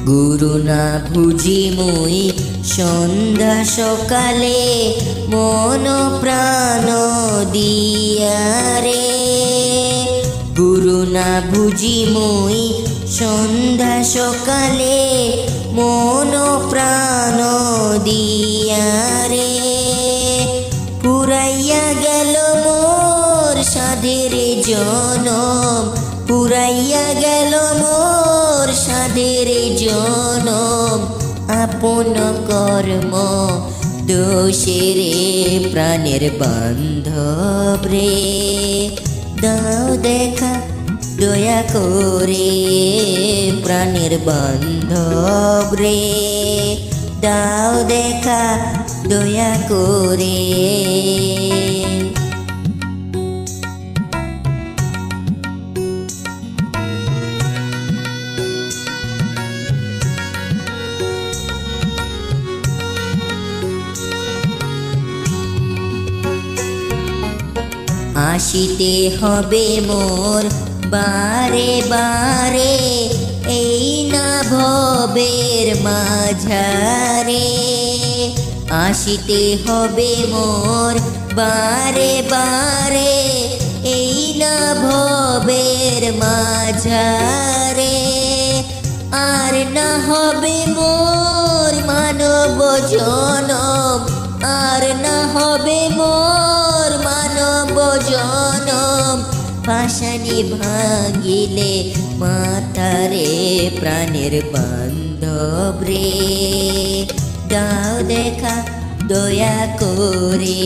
গুরু না বুঝি মুই সন্ধ্যা সকালে মন প্রাণ দিয়া রে। গুরু না বুঝি মুই সন্ধ্যা সকালে মন প্রাণ দিয়া রে। পুরাইয়া গেল মোর সাধের জনম, পুরাইয়া গেল মোর সাধের জনম। আপন কর্ম দোষে রে প্রাণের বান্ধব রে। দাও দেখা দয়া করে প্রাণের বান্ধব রে। দাও দেখা দয়া করে। আসিতে হবে মোর বারে বারে এই না ভবের মাঝারে। আসিতে হবে মোর বারে বারে এই না ভবের মাঝারে। আর না হবে মোর মানব জনম, আর না হবে মোর মানব জনম। পাশানি ভাঙিলে মাতারে প্রাণের বান্ধব রে। দাও দেখা দয়া করে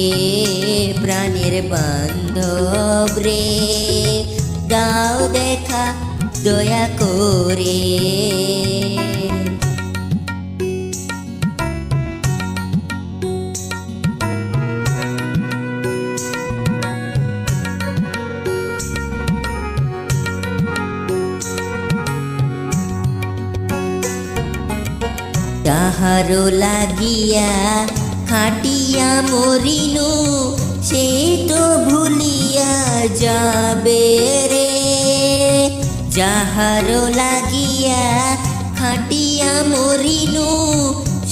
প্রাণের বান্ধব রে। দাও দেখা দয়া করে। তাহারো লাগিয়া খাটিয়া মরিনু সে তো ভুলিয়া যাবে রে। যাহারো লাগিয়া খাটিয়া মরিনু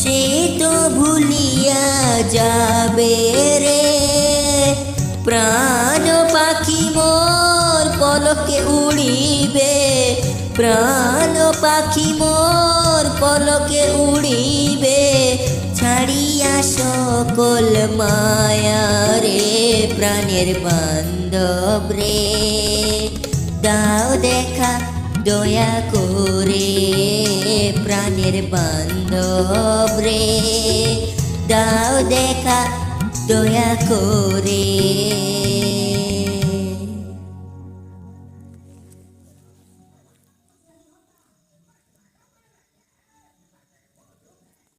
সে তো ভুলিয়া যাবে রে। প্রাণ পাখি মোর পলকে উড়িবে, প্রাণ পাখি মোর পলকে উড়িবে। ছাড়িয়া সকল মায়া রে প্রাণের বান্ধব রে। দাও দেখা দয়া করে প্রাণের বান্ধব রে। দাও দেখা দয়া করে।